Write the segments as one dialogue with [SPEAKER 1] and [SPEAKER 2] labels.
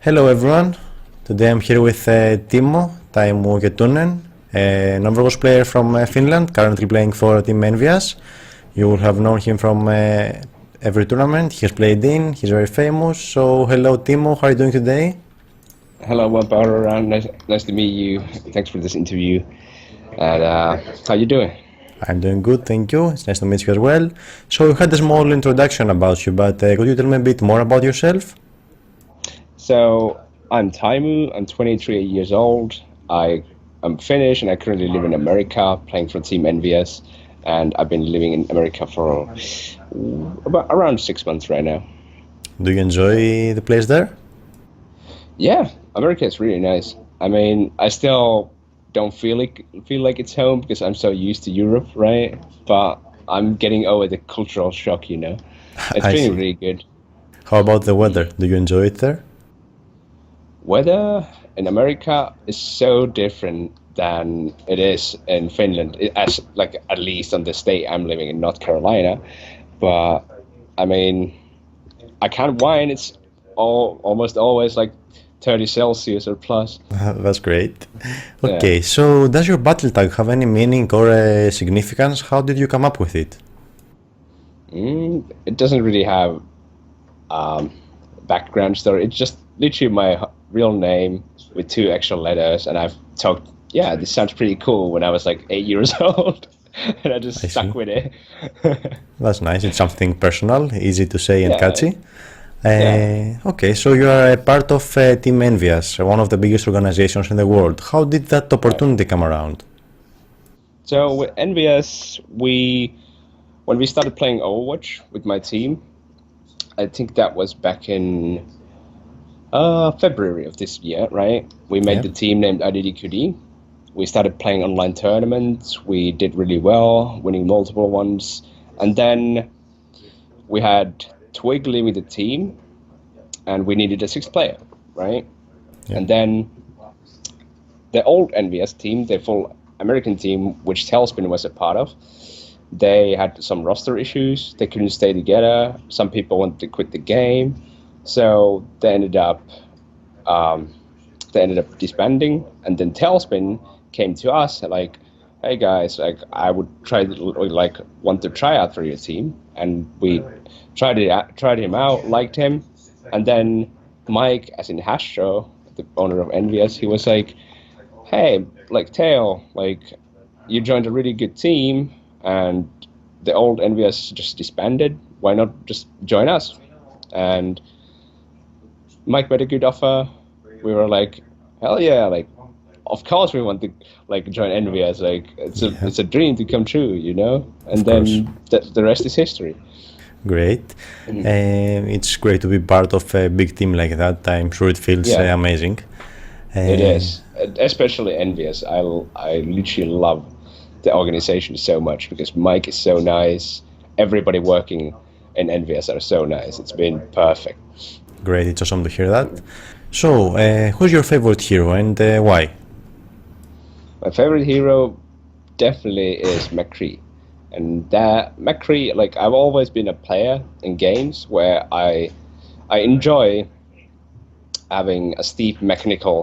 [SPEAKER 1] Hello everyone, today I'm here with Timo, Taimou Kettunen, an Overwatch player from Finland, currently playing for Team EnVyUs. You will have known him from every tournament he has played in, he's very famous. So hello Timo, how are you doing today?
[SPEAKER 2] Hello, Barbara. Nice to meet you. Thanks for this interview. And how you doing?
[SPEAKER 1] I'm doing good, thank you. It's nice to meet you as well. So you had a small introduction about you, but could you tell me a bit more about yourself?
[SPEAKER 2] So I'm Taimou. I'm 23 years old. I'm Finnish, and I currently live in America, playing for Team EnVyUs. And I've been living in America for about around 6 months right now.
[SPEAKER 1] Do you enjoy the place there?
[SPEAKER 2] Yeah, America is really nice. I mean, I still don't feel like it's home because I'm so used to Europe, right? But I'm getting over the cultural shock, you know. It's
[SPEAKER 1] I
[SPEAKER 2] been
[SPEAKER 1] see.
[SPEAKER 2] really good.
[SPEAKER 1] How about the weather? Do you enjoy it there?
[SPEAKER 2] Weather in America is so different than it is in Finland, as like at least on the state I'm living in, North Carolina. But I mean, I can't whine. It's almost always like 30 Celsius or plus.
[SPEAKER 1] That's great.
[SPEAKER 2] Yeah.
[SPEAKER 1] Okay, so does your battle tag have any meaning or significance? How did you come up with it?
[SPEAKER 2] It doesn't really have um, background story. It's just literally my real name with two extra letters, and I've talked. Yeah, this sounds pretty cool when I was like 8 years old, and I just
[SPEAKER 1] I
[SPEAKER 2] stuck
[SPEAKER 1] see.
[SPEAKER 2] with it.
[SPEAKER 1] That's nice. It's something personal, easy to say and
[SPEAKER 2] Yeah,
[SPEAKER 1] catchy.
[SPEAKER 2] yeah.
[SPEAKER 1] Okay, so you are a part of Team EnVyUs, one of the biggest organizations in the world. How did that
[SPEAKER 2] Right.
[SPEAKER 1] opportunity come around?
[SPEAKER 2] So with NVS, when we started playing Overwatch with my team, I think that was back in February of this year, right? We made
[SPEAKER 1] Yeah,
[SPEAKER 2] the team named IDDQD. We started playing online tournaments. We did really well, winning multiple ones. And then we had Twig leaving the team, and we needed a sixth player, right?
[SPEAKER 1] yeah,
[SPEAKER 2] And then the old NVS team, the full American team, which Tailspin was a part of, they had some roster issues. They couldn't stay together. Some people wanted to quit the game, so um, they ended up disbanding. And then Tailspin came to us like, "Hey guys, like I would want to try out for your team." And we tried him out, liked him, and then Mike, as in Hastro, the owner of NVS, he was like, "Hey, like Tail, like you joined a really good team, and the old NVS just disbanded. Why not just join us?" And Mike made a good offer. We were like, "Hell yeah!" Like, of course we want to like join NVS. Like,
[SPEAKER 1] yeah,
[SPEAKER 2] it's a dream to come true, you know.
[SPEAKER 1] of
[SPEAKER 2] And
[SPEAKER 1] course.
[SPEAKER 2] then the rest is history.
[SPEAKER 1] Great.
[SPEAKER 2] Mhm.
[SPEAKER 1] It's great to be part of a big team like that. I'm sure it feels
[SPEAKER 2] Yeah,
[SPEAKER 1] amazing.
[SPEAKER 2] it
[SPEAKER 1] Uh,
[SPEAKER 2] is. Especially NVS. I literally love the organization so much because Mike is so nice. Everybody working in NVS are so nice. It's been perfect.
[SPEAKER 1] Great, it's awesome to hear that. So, who's your favorite hero and why?
[SPEAKER 2] My favorite hero definitely is McCree. And that McCree, like I've always been a player in games where I enjoy having a steep mechanical,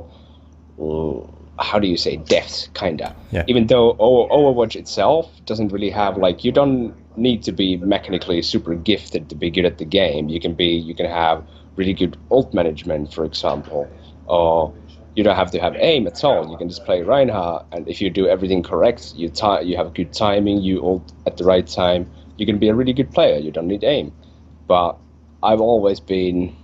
[SPEAKER 2] how do you say, depth, kinda.
[SPEAKER 1] Yeah,
[SPEAKER 2] Even though Overwatch itself doesn't really have like, you don't need to be mechanically super gifted to be good at the game. You can have really good ult management, for example, or you don't have to have aim at all. You can just play Reinhardt, and if you do everything correct, you have good timing, you ult at the right time, you can be a really good player. You don't need aim. But I've always been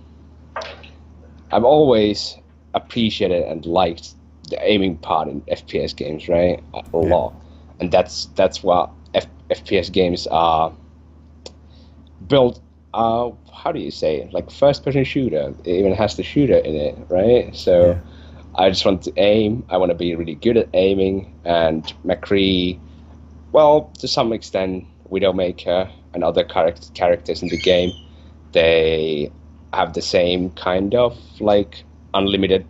[SPEAKER 2] I've always appreciated and liked the aiming part in FPS games, right? A
[SPEAKER 1] yeah,
[SPEAKER 2] lot, and that's what FPS games are built. How do you say it? Like first-person shooter. It even has the shooter in it, right?
[SPEAKER 1] yeah.
[SPEAKER 2] So I just want to aim. I want to be really good at aiming. And McCree, well, to some extent, Widowmaker and other characters in the game, they have the same kind of like unlimited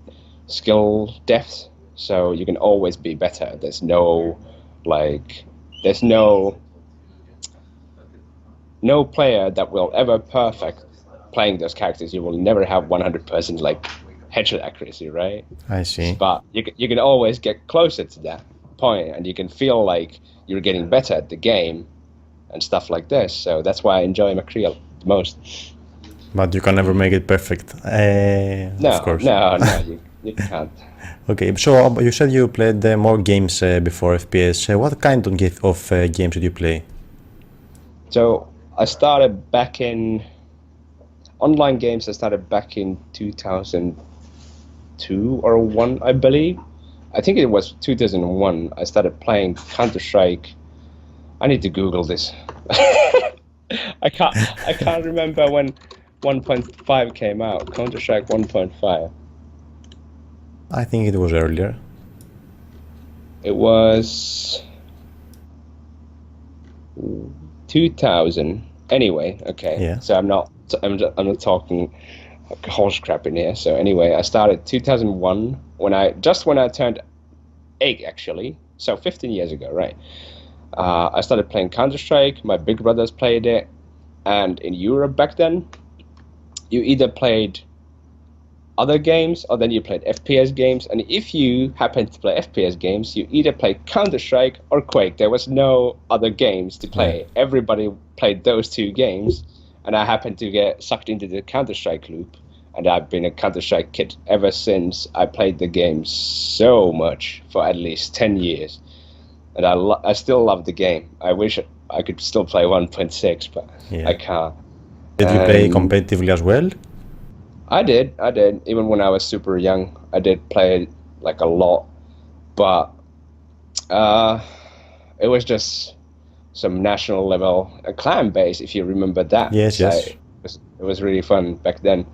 [SPEAKER 2] skill depth, so you can always be better. Like there's no player that will ever perfect playing those characters. You will never have 100% like headshot accuracy, right?
[SPEAKER 1] I see.
[SPEAKER 2] But you can always get closer to that point, and you can feel like you're getting better at the game and stuff like this. So that's why I enjoy McCreel the most.
[SPEAKER 1] But you can never make it perfect, of course.
[SPEAKER 2] No, you can't.
[SPEAKER 1] Okay, so you said you played more games before FPS. What kind of games did you play?
[SPEAKER 2] So I started back in online games. I started back in 2002 or 1, I believe. I think it was 2001. I started playing Counter-Strike. I need to Google this. I can't remember when 1.5 came out. Counter-Strike 1.5.
[SPEAKER 1] I think it was earlier.
[SPEAKER 2] It was 2000. Anyway, okay.
[SPEAKER 1] Yeah.
[SPEAKER 2] So I'm not talking horse crap in here. So anyway, I started 2001 when I turned 8 actually. So 15 years ago, right? I started playing Counter-Strike. My big brothers played it, and in Europe back then, you either played other games or then you played FPS games. And if you happened to play FPS games, you either played Counter-Strike or Quake. There was no other games to play. Everybody played those 2 games, and I happened to get sucked into the Counter-Strike loop. And I've been a Counter-Strike kid ever since. I played the game so much for at least 10 years. And I still love the game. I wish I could still play 1.6, but I can't.
[SPEAKER 1] Did you play competitively as well?
[SPEAKER 2] I did. Even when I was super young, I did play like a lot. But it was just some national level, a clan base, if you remember that.
[SPEAKER 1] Yes,
[SPEAKER 2] so
[SPEAKER 1] yes.
[SPEAKER 2] It was really fun back then.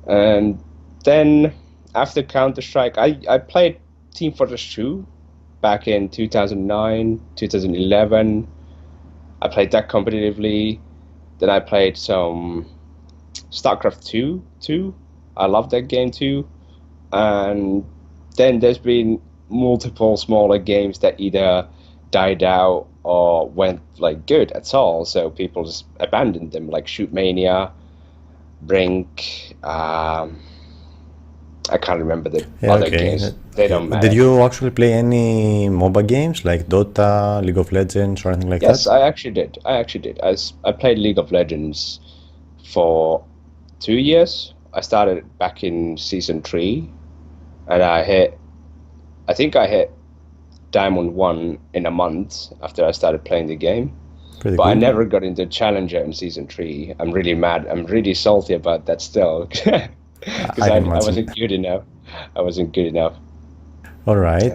[SPEAKER 2] And then after Counter-Strike, I played Team Fortress 2 back in 2009, 2011. I played that competitively. Then I played some StarCraft 2 too. I love that game too. And then there's been multiple smaller games that either died out or went like good at all. So people just abandoned them, like Shootmania, Brink. I can't remember the other games. They don't matter.
[SPEAKER 1] Did you actually play any MOBA games like Dota, League of Legends, or anything like that?
[SPEAKER 2] Yes, I actually did. I played League of Legends for 2 years. I started back in season 3, and I think I hit Diamond 1 in a month after I started playing the game.
[SPEAKER 1] Pretty
[SPEAKER 2] but
[SPEAKER 1] cool.
[SPEAKER 2] I never got into Challenger in season 3. I'm really mad. I'm really salty about that still. Because I wasn't good enough.
[SPEAKER 1] All right.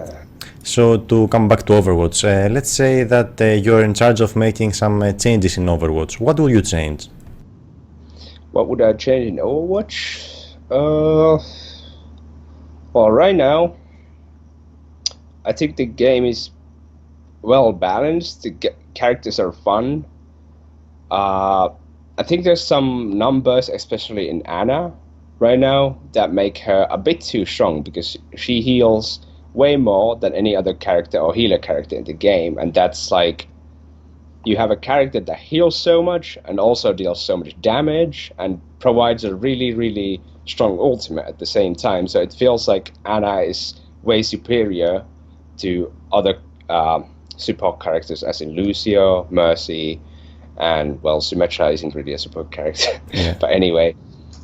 [SPEAKER 1] So to come back to Overwatch, let's say that you're in charge of making some changes in Overwatch. What will you change?
[SPEAKER 2] What would I change in Overwatch? Well, right now, I think the game is well balanced. The characters are fun. I think there's some numbers, especially in Ana, right now, that make her a bit too strong because she heals way more than any other character or healer character in the game, and that's like you have a character that heals so much and also deals so much damage and provides a really, really strong ultimate at the same time. So it feels like Ana is way superior to other support characters, as in Lucio, Mercy, and well, Symmetra isn't really a support character.
[SPEAKER 1] Yeah.
[SPEAKER 2] But anyway,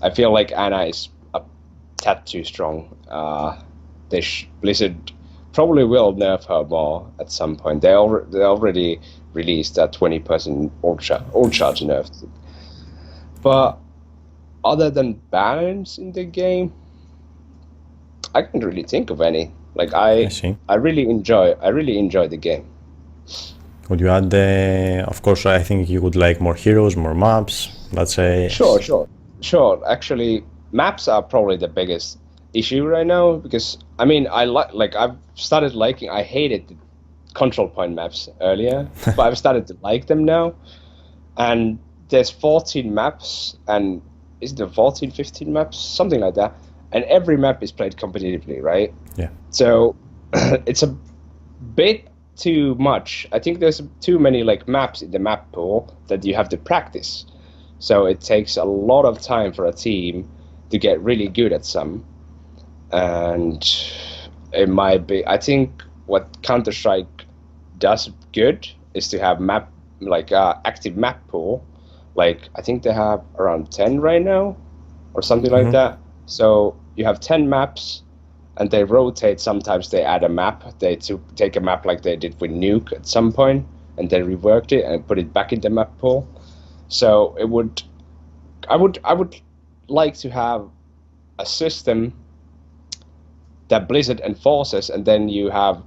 [SPEAKER 2] I feel like Ana is a tad too strong. Blizzard probably will nerf her more at some point. They already released that 20% ult charge nerf. But other than balance in the game, I can't really think of any. Like I really enjoy the game.
[SPEAKER 1] Would you add of course, I think you would like more heroes, more maps, let's say.
[SPEAKER 2] Sure. Actually, maps are probably the biggest issue right now because I mean I've started liking. I hated the control point maps earlier, but I've started to like them now. And there's 14 maps, and is there 14, 15 maps, something like that. And every map is played competitively, right?
[SPEAKER 1] Yeah.
[SPEAKER 2] So it's a bit too much. I think there's too many like maps in the map pool that you have to practice. So it takes a lot of time for a team to get really good at some. And it might be, I think what Counter-Strike does good is to have active map pool. Like, I think they have around 10 right now or something like that. So you have 10 maps and they rotate. Sometimes they add a map. They take a map like they did with Nuke at some point and they reworked it and put it back in the map pool. So I would like to have a system that Blizzard enforces, and then you have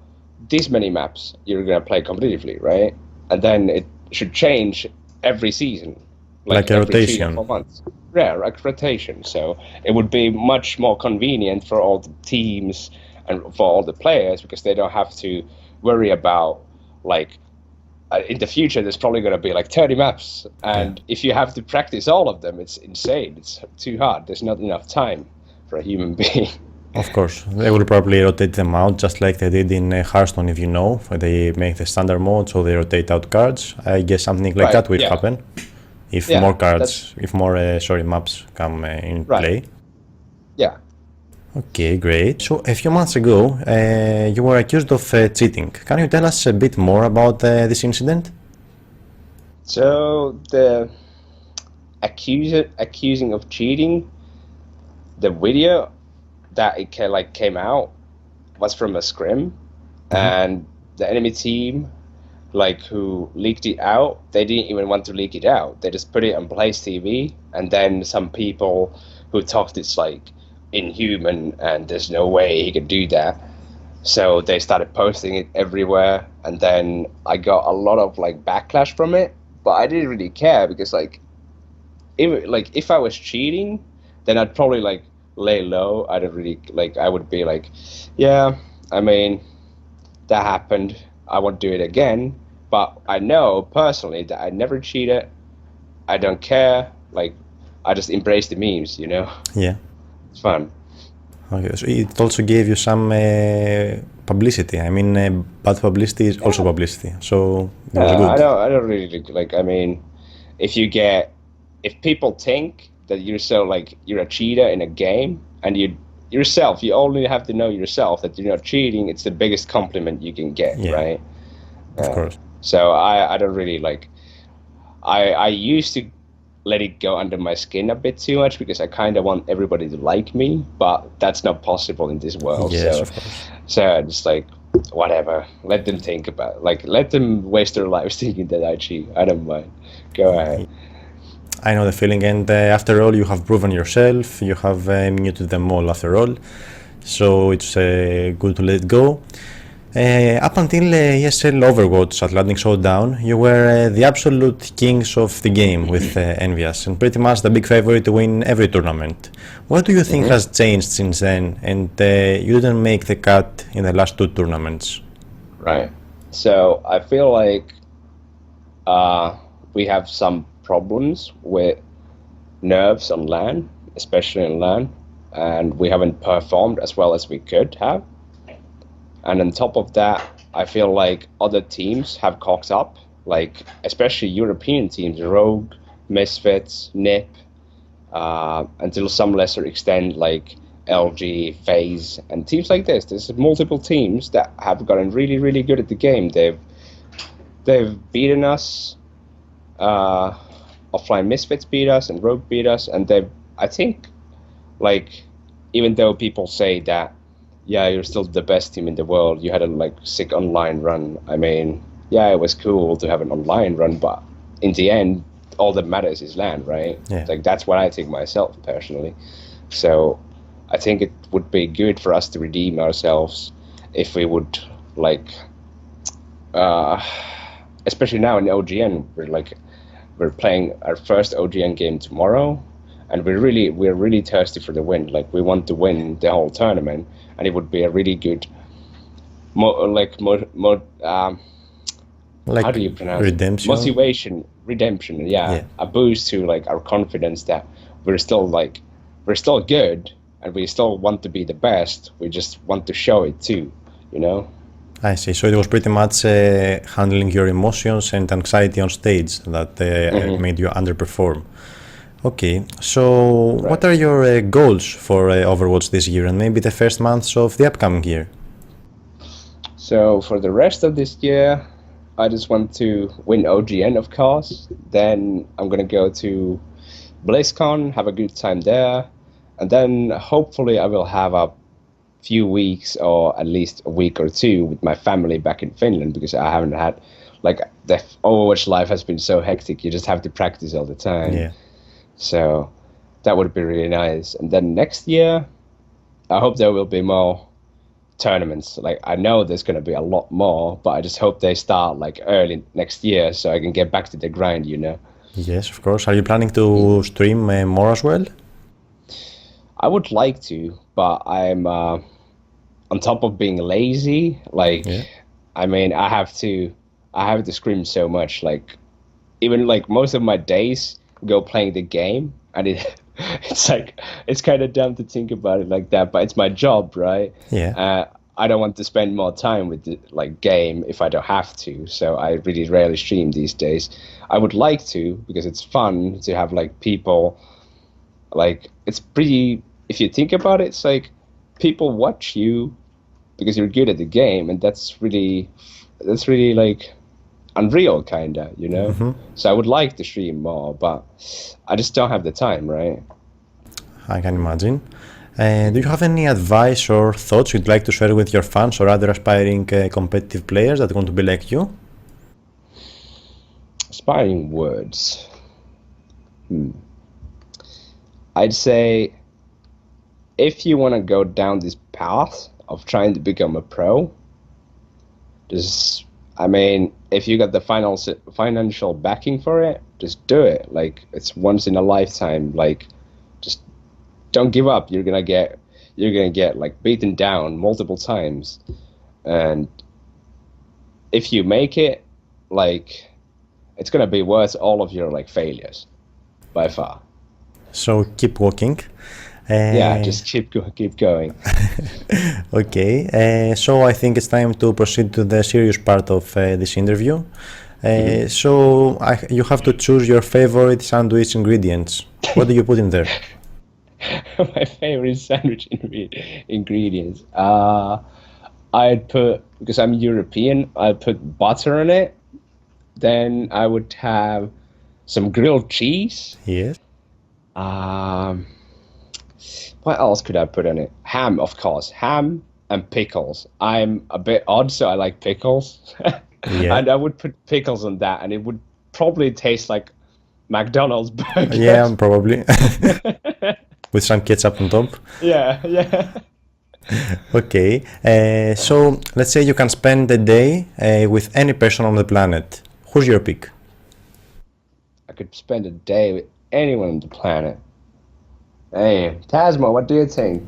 [SPEAKER 2] this many maps you're gonna play competitively, right? And then it should change every season,
[SPEAKER 1] like a
[SPEAKER 2] every
[SPEAKER 1] rotation.
[SPEAKER 2] 3 or 4 months. Yeah, like rotation. So it would be much more convenient for all the teams and for all the players because they don't have to worry about in the future there's probably going to be like 30 maps, and if you have to practice all of them, it's insane. It's too hard. There's not enough time for a human being.
[SPEAKER 1] Of course, they will probably rotate them out just like they did in Hearthstone, if you know. They make the standard mode, so they rotate out cards. I guess something like that will happen if more cards, maps come in play.
[SPEAKER 2] Yeah.
[SPEAKER 1] Okay, great. So a few months ago, you were accused of cheating. Can you tell us a bit more about this incident?
[SPEAKER 2] So the accusing of cheating, the video that it came out was from a scrim, and the enemy team who leaked it out, they didn't even want to leak it out. They just put it on Blaze TV, and then some people who talked it's inhuman and there's no way he could do that, so they started posting it everywhere, and then I got a lot of backlash from it, but I didn't really care because if I was cheating, then I'd probably lay low. I don't really I would be yeah, I mean, that happened, I won't do it again. But I know personally that I never cheated. I don't care. I just embrace the memes,
[SPEAKER 1] Yeah,
[SPEAKER 2] it's fun.
[SPEAKER 1] Okay, so it also gave you some publicity. I mean, bad publicity is also publicity, so it was good.
[SPEAKER 2] I don't really I mean, if people think that you're a cheater in a game, and you only have to know yourself that you're not cheating, it's the biggest compliment you can get, right?
[SPEAKER 1] Of course.
[SPEAKER 2] So I don't really I used to let it go under my skin a bit too much because I kind of want everybody to like me, but that's not possible in this world.
[SPEAKER 1] Yes, of course.
[SPEAKER 2] So it's whatever, let them think about it. Let them waste their lives thinking that I cheat. I don't mind. Go ahead.
[SPEAKER 1] I know the feeling, and after all, you have proven yourself. You have muted them all after all, so it's good to let it go. Up until ESL Overwatch Atlantic Showdown, you were the absolute kings of the game with EnVyUs, and pretty much the big favorite to win every tournament. What do you think has changed since then, and you didn't make the cut in the last 2 tournaments?
[SPEAKER 2] Right. So I feel we have some problems with nerves on LAN, especially in LAN, and we haven't performed as well as we could have. And on top of that, I feel other teams have cocked up, especially European teams, Rogue, Misfits, NIP, until some lesser extent LG, FaZe, and teams like this. There's multiple teams that have gotten really, really good at the game. They've beaten us. Offline Misfits beat us and Rogue beat us, and I think even though people say that you're still the best team in the world, you had a sick online run. I mean, it was cool to have an online run, but in the end, all that matters is LAN, right?
[SPEAKER 1] Yeah.
[SPEAKER 2] That's what I think myself personally. So I think it would be good for us to redeem ourselves if we would especially now in OGN, we're playing our first OGN game tomorrow, and we're really thirsty for the win. We want to win the whole tournament, and it would be a really good how do you pronounce
[SPEAKER 1] redemption?
[SPEAKER 2] Redemption, a boost to our confidence that we're still good, and we still want to be the best. We just want to show it too,
[SPEAKER 1] I see. So it was pretty much handling your emotions and anxiety on stage that made you underperform. Okay, so what are your goals for Overwatch this year and maybe the first months of the upcoming year?
[SPEAKER 2] So for the rest of this year, I just want to win OGN, of course. Then I'm gonna go to BlizzCon, have a good time there, and then hopefully I will have a few weeks or at least a week or two with my family back in Finland, because I haven't had, like, the Overwatch life has been so hectic. You just have to practice all the time.
[SPEAKER 1] Yeah.
[SPEAKER 2] So that would be really nice. And then next year, I hope there will be more tournaments. Like, I know there's going to be a lot more, but I just hope they start like early next year so I can get back to the grind, you know.
[SPEAKER 1] Yes, of course. Are you planning to stream more as well?
[SPEAKER 2] I would like to, but I'm on top of being lazy. Like,
[SPEAKER 1] Yeah.
[SPEAKER 2] I mean, I have to scream so much. Like, even like most of my days go playing the game, and it's like, it's kind of dumb to think about it like that, but it's my job, right?
[SPEAKER 1] Yeah.
[SPEAKER 2] I don't want to spend more time with the like game if I don't have to, so I really rarely stream these days. I would like to, because it's fun to have like people, like, it's pretty, if you think about it, it's like people watch you because you're good at the game, and that's really like unreal, kinda, you know. So I would like to stream more, but I just don't have the time, right?
[SPEAKER 1] I can imagine. Do you have any advice or thoughts you'd like to share with your fans or other aspiring competitive players that want to be like you?
[SPEAKER 2] Aspiring words. I'd say, if you want to go down this path of trying to become a pro, just, I mean, if you got the financial backing for it, just do it. Like, it's once in a lifetime. Like, just don't give up. You're gonna get like beaten down multiple times, and if you make it, like, it's gonna be worth all of your like failures, by far.
[SPEAKER 1] So keep walking.
[SPEAKER 2] Yeah, just keep going.
[SPEAKER 1] Okay, so I think it's time to proceed to the serious part of this interview. So you have to choose your favorite sandwich ingredients. What do you put in there?
[SPEAKER 2] My favorite sandwich ingredients. I'd put, because I'm European, I'd put butter on it. Then I would have some grilled cheese.
[SPEAKER 1] Yes.
[SPEAKER 2] What else could I put on it? Ham, of course. Ham and pickles. I'm a bit odd, so I like pickles.
[SPEAKER 1] Yeah.
[SPEAKER 2] And I would put pickles on that, and it would probably taste like McDonald's burgers.
[SPEAKER 1] Yeah, probably. With some ketchup on top.
[SPEAKER 2] Yeah.
[SPEAKER 1] Okay, so let's say you can spend a day with any person on the planet. Who's your pick?
[SPEAKER 2] I could spend a day with anyone on the planet. Hey, Tasmo, what do you think?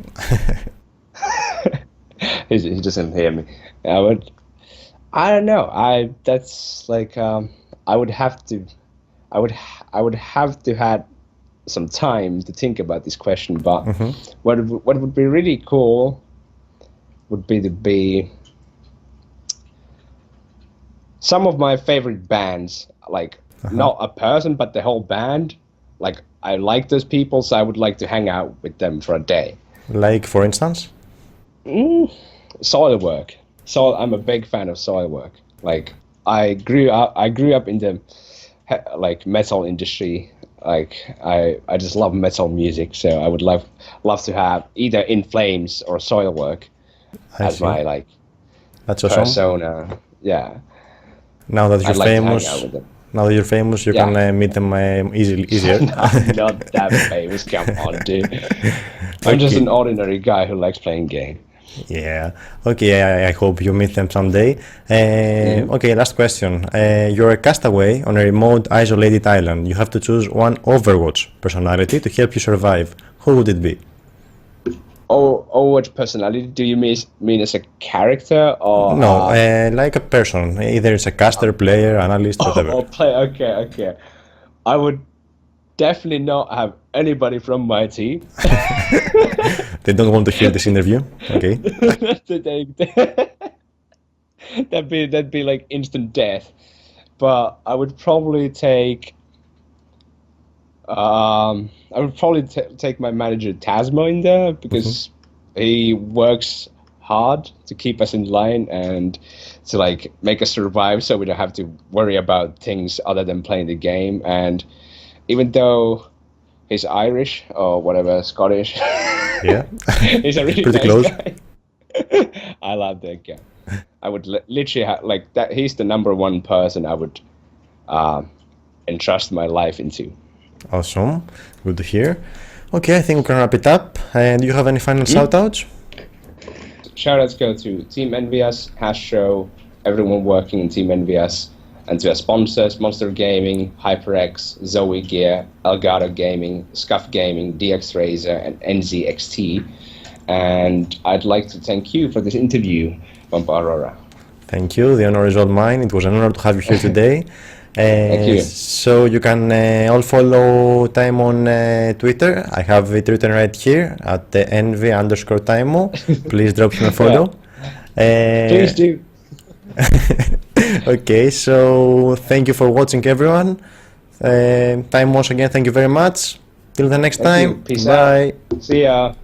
[SPEAKER 2] He doesn't hear me. I don't know. That's like, I would have to had some time to think about this question. But what would be really cool would be to be some of my favorite bands, like not a person, but the whole band. Like, I like those people, so I would like to hang out with them for a day.
[SPEAKER 1] Like, for instance?
[SPEAKER 2] Soilwork. I'm a big fan of Soilwork. Like, I grew up in the like metal industry. Like, I just love metal music, so I would love to have either In Flames or Soilwork as my like
[SPEAKER 1] That's awesome.
[SPEAKER 2] persona. Yeah.
[SPEAKER 1] Now that you're
[SPEAKER 2] I'd like
[SPEAKER 1] famous,
[SPEAKER 2] to hang out with them.
[SPEAKER 1] now that you're famous, you can meet them easier.
[SPEAKER 2] I'm not that famous. Come on, dude. I'm just an ordinary guy who likes playing games.
[SPEAKER 1] Yeah. Okay. I hope you meet them someday. Okay. Last question. You're a castaway on a remote, isolated island. You have to choose one Overwatch personality to help you survive. Who would it be?
[SPEAKER 2] Overwatch personality? Do you mean as a character or?
[SPEAKER 1] No, like a person. Either it's a caster, player, analyst, whatever.
[SPEAKER 2] Okay. I would definitely not have anybody from my team.
[SPEAKER 1] They don't want to hear this interview. Okay.
[SPEAKER 2] That'd be like instant death. But I would probably take I would probably take my manager Taimou in there because he works hard to keep us in line and to like make us survive, so we don't have to worry about things other than playing the game. And even though he's Irish or whatever, Scottish,
[SPEAKER 1] Yeah,
[SPEAKER 2] he's a really
[SPEAKER 1] pretty
[SPEAKER 2] nice
[SPEAKER 1] close.
[SPEAKER 2] guy. I love that guy. I would literally have like that. He's the number one person I would entrust my life into.
[SPEAKER 1] Awesome, good to hear. Okay, I think we can wrap it up. And do you have any final shout-outs?
[SPEAKER 2] Shoutouts go to Team EnVyUs, Show, everyone working in Team EnVyUs, and to our sponsors, Monster Gaming, HyperX, Zoe Gear, Elgato Gaming, Scuff Gaming, DX Razor, and NZXT. And I'd like to thank you for this interview, Bumpa Aurora.
[SPEAKER 1] Thank you, the honor is all mine. It was an honor to have you here today.
[SPEAKER 2] Thank you.
[SPEAKER 1] So you can all follow Taimou on Twitter. I have it written right here at EnVy_Taimou. Please drop him a follow.
[SPEAKER 2] Please do.
[SPEAKER 1] Okay, so thank you for watching, everyone. Taimou, once again, thank you very much. Till the next time.
[SPEAKER 2] Peace
[SPEAKER 1] Bye.
[SPEAKER 2] out. See ya.